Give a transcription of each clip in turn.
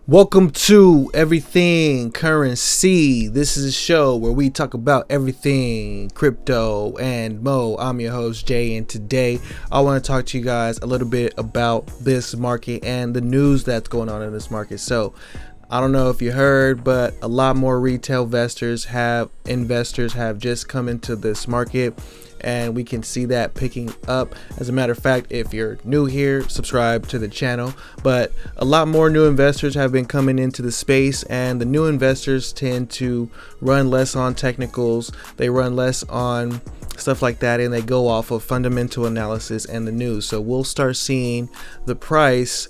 Welcome to Everything Currency. This is a show where we talk about everything crypto and mo. I'm your host Jay, and today I want to talk to you guys a little bit about this market and the news that's going on in this market. So I don't know if you heard, but a lot more retail investors have just come into this market, and we can see that picking up. As a matter of fact, if you're new here, subscribe to the channel. But a lot more new investors have been coming into the space, and the new investors tend to run less on technicals. They run less on stuff like that, and they go off of fundamental analysis and the news. So we'll start seeing the price.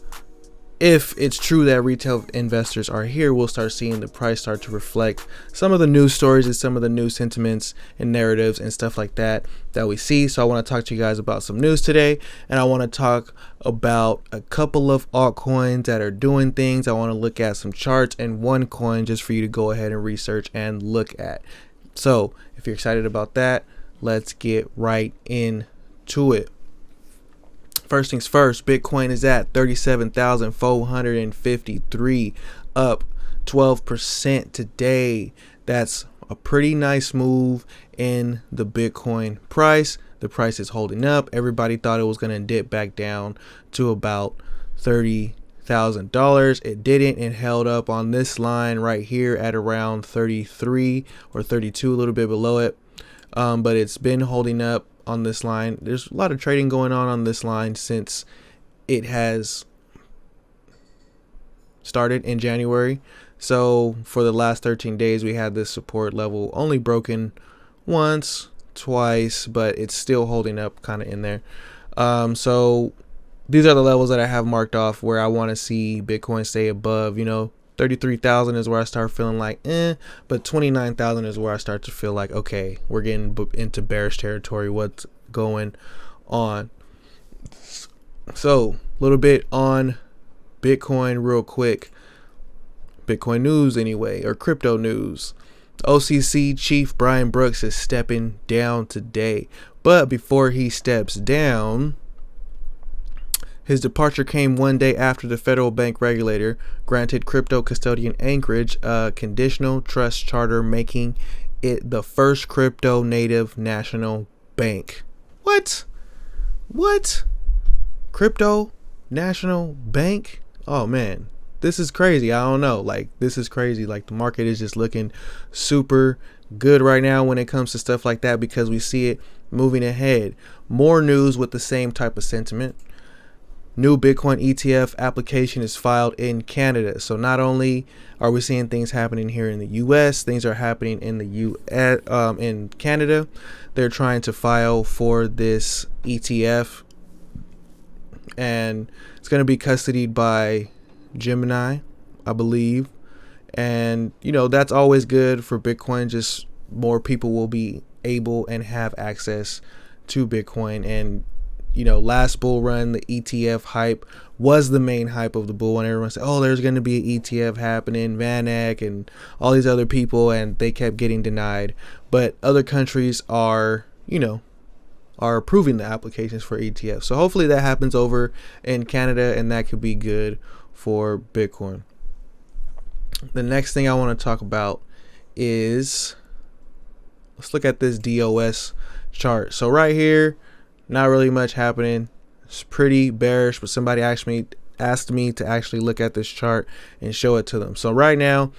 If it's true that retail investors are here, we'll start seeing the price start to reflect some of the news stories and some of the new sentiments and narratives and stuff like that we see. So I want to talk to you guys about some news today, and I want to talk about a couple of altcoins that are doing things. I want to look at some charts and one coin just for you to go ahead and research and look at. So if you're excited about that, let's get right into it. First things first, Bitcoin is at 37,453, up 12% today. That's a pretty nice move in the Bitcoin price. The price is holding up. Everybody thought it was going to dip back down to about $30,000. It didn't. It held up on this line right here at around 33 or 32, a little bit below it. But it's been holding up on this line. There's a lot of trading going on this line since it has started in January. So for the last 13 days, we had this support level only broken once, twice, but it's still holding up kind of in there. So these are the levels that I have marked off where I want to see Bitcoin stay above. 33,000 is where I start feeling like but 29,000 is where I start to feel like, okay, we're getting into bearish territory. What's going on? So a little bit on Bitcoin real quick. Bitcoin news anyway, or crypto news. OCC chief Brian Brooks is stepping down today, but before he steps down, his departure came one day after the federal bank regulator granted crypto custodian Anchorage a conditional trust charter, making it the first crypto native national bank. What? Crypto national bank? Oh man, this is crazy. I don't know. This is crazy. The market is just looking super good right now when it comes to stuff like that, because we see it moving ahead. More news with the same type of sentiment. New Bitcoin ETF application is filed in Canada. So not only are we seeing things happening here in the US, things are happening in the in Canada. They're trying to file for this ETF, and it's going to be custodied by Gemini, I believe. And that's always good for Bitcoin. Just more people will be able and have access to Bitcoin. And last bull run, the ETF hype was the main hype of the bull, and everyone said, oh, there's going to be an ETF happening, VanEck and all these other people, and they kept getting denied. But other countries are approving the applications for ETFs. So hopefully that happens over in Canada, and that could be good for Bitcoin. The next thing I want to talk about is, let's look at this DOS chart. So right here, not really much happening. It's pretty bearish, but somebody asked me to actually look at this chart and show it to them. So right now,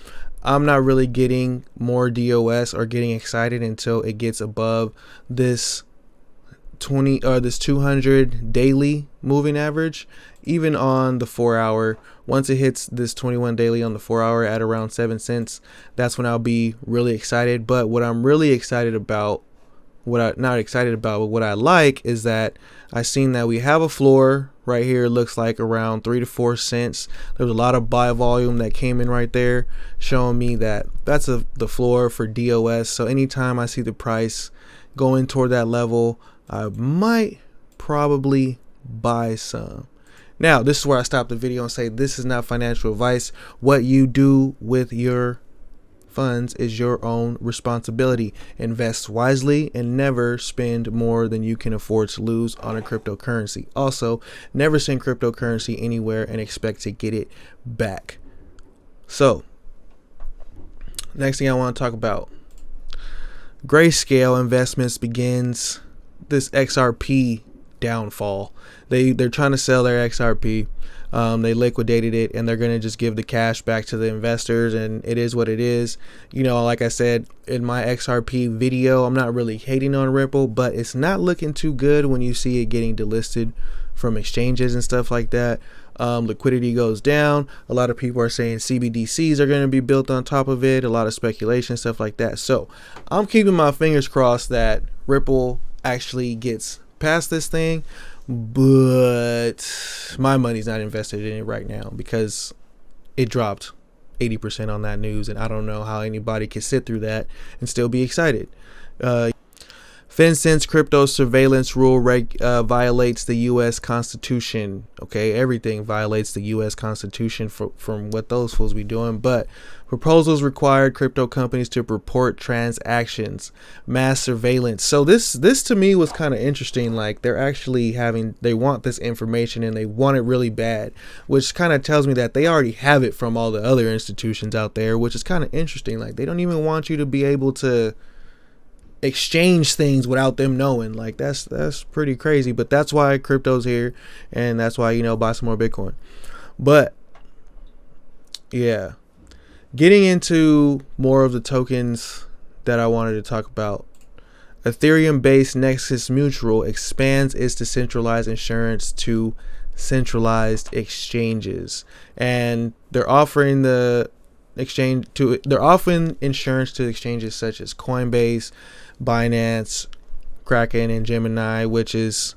I'm not really getting more DOS or getting excited until it gets above this 200 daily moving average. Even on the 4-hour, once it hits this 21 daily on the 4-hour at around 7 cents, that's when I'll be really excited. But what I'm really excited about, but what I like is that I've seen that we have a floor right here. It looks like around 3 to 4 cents. There's a lot of buy volume that came in right there, showing me that that's the floor for DOS. So anytime I see the price going toward that level, I might probably buy some. Now, this is where I stop the video and say this is not financial advice. What you do with your funds is your own responsibility. Invest wisely and never spend more than you can afford to lose on a cryptocurrency. Also, never send cryptocurrency anywhere and expect to get it back. So, next thing I want to talk about, Grayscale Investments begins this XRP downfall. They're trying to sell their XRP. They liquidated it, and they're going to just give the cash back to the investors, and it is what it is. Like I said in my XRP video, I'm not really hating on Ripple, but it's not looking too good when you see it getting delisted from exchanges and stuff like that. Liquidity goes down. A lot of people are saying CBDCs are going to be built on top of it. A lot of speculation, stuff like that. So I'm keeping my fingers crossed that Ripple actually gets past this thing, but my money's not invested in it right now because it dropped 80% on that news, and I don't know how anybody can sit through that and still be excited. FinCEN's crypto surveillance rule violates the U.S. Constitution. Okay, everything violates the U.S. Constitution from what those fools be doing. But proposals required crypto companies to report transactions, mass surveillance. So this to me was kind of interesting. Like they want this information and they want it really bad, which kind of tells me that they already have it from all the other institutions out there, which is kind of interesting. Like they don't even want you to be able to exchange things without them knowing. Like that's pretty crazy, but that's why crypto's here, and that's why buy some more Bitcoin. But yeah, getting into more of the tokens that I wanted to talk about. Ethereum based Nexus Mutual expands its decentralized insurance to centralized exchanges, and they're offering insurance to exchanges such as Coinbase, Binance, Kraken, and Gemini, which is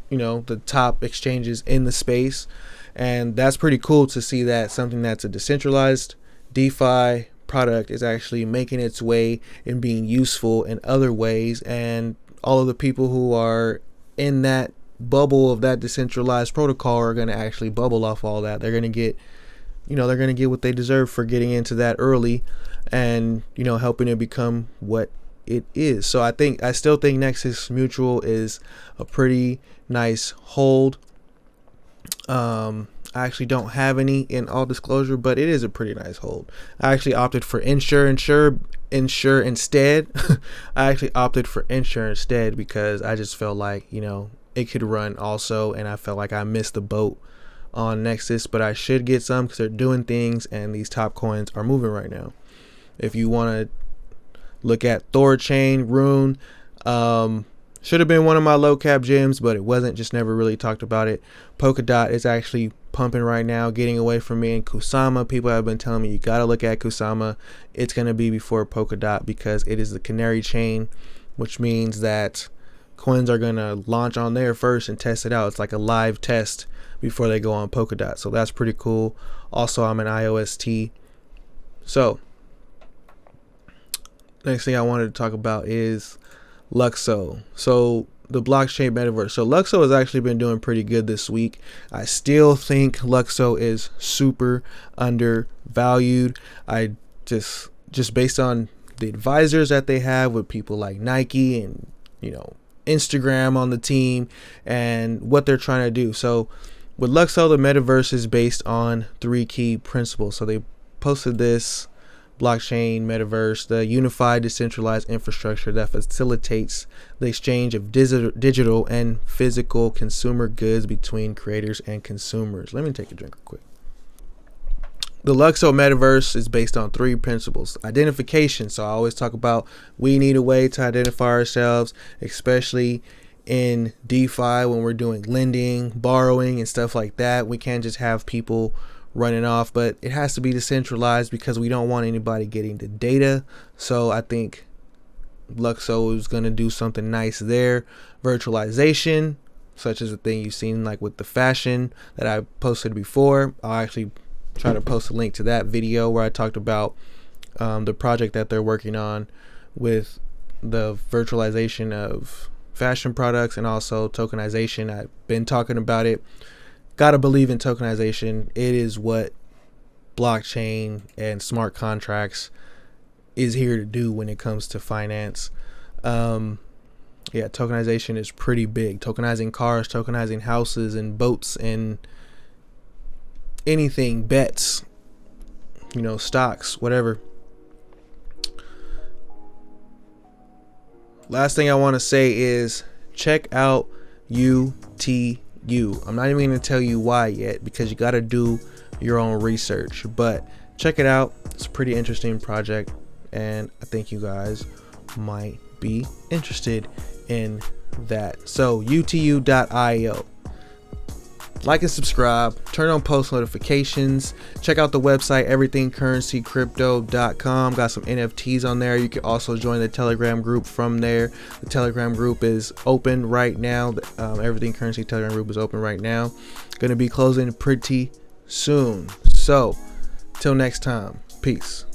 the top exchanges in the space. And that's pretty cool to see that something that's a decentralized DeFi product is actually making its way and being useful in other ways, and all of the people who are in that bubble of that decentralized protocol are going to actually bubble off all that. They're going to get they're going to get what they deserve for getting into that early and helping it become what it is. So I still think Nexus Mutual is a pretty nice hold. I actually don't have any in all disclosure, but it is a pretty nice hold. I actually opted for insure instead. I actually opted for insure instead because I just felt like it could run also, and I felt like I missed the boat on Nexus, but I should get some because they're doing things and these top coins are moving right now. If you want to look at Thorchain, Rune, should have been one of my low cap gems, but it wasn't, just never really talked about it. Polkadot is actually pumping right now, getting away from me. And Kusama, people have been telling me you got to look at Kusama. It's going to be before Polkadot because it is the canary chain, which means that coins are going to launch on there first and test it out. It's like a live test before they go on Polkadot. So that's pretty cool. Also, I'm an IOST. So next thing I wanted to talk about is Luxo. So the blockchain metaverse. So Luxo has actually been doing pretty good this week. I still think Luxo is super undervalued. I just based on the advisors that they have with people like Nike and Instagram on the team and what they're trying to do. So with Luxo, the metaverse is based on 3 key principles. So they posted this blockchain metaverse, the unified decentralized infrastructure that facilitates the exchange of digital and physical consumer goods between creators and consumers. Let me take a drink real quick. The Luxo metaverse is based on 3 principles. Identification. So I always talk about we need a way to identify ourselves, especially in DeFi when we're doing lending, borrowing, and stuff like that. We can't just have people running off, but it has to be decentralized because we don't want anybody getting the data. So I think Luxo is going to do something nice there. Virtualization, such as the thing you've seen like with the fashion that I posted before. I'll actually try to post a link to that video where I talked about the project that they're working on with the virtualization of fashion products and also tokenization. I've been talking about it. Gotta believe in tokenization. It is what blockchain and smart contracts is here to do when it comes to finance. Tokenization is pretty big. Tokenizing cars, tokenizing houses and boats and anything, bets. stocks, whatever. Last thing I want to say is check out UTU. I'm not even going to tell you why yet, because you got to do your own research, but check it out. It's a pretty interesting project, and I think you guys might be interested in that. So utu.io. Like and subscribe, turn on post notifications, check out the website everythingcurrencycrypto.com. Got some NFTs on there. You can also join the Telegram group from there. The Telegram group is open right now. The Everything Currency Telegram group is open right now. Going to be closing pretty soon. So till next time, peace.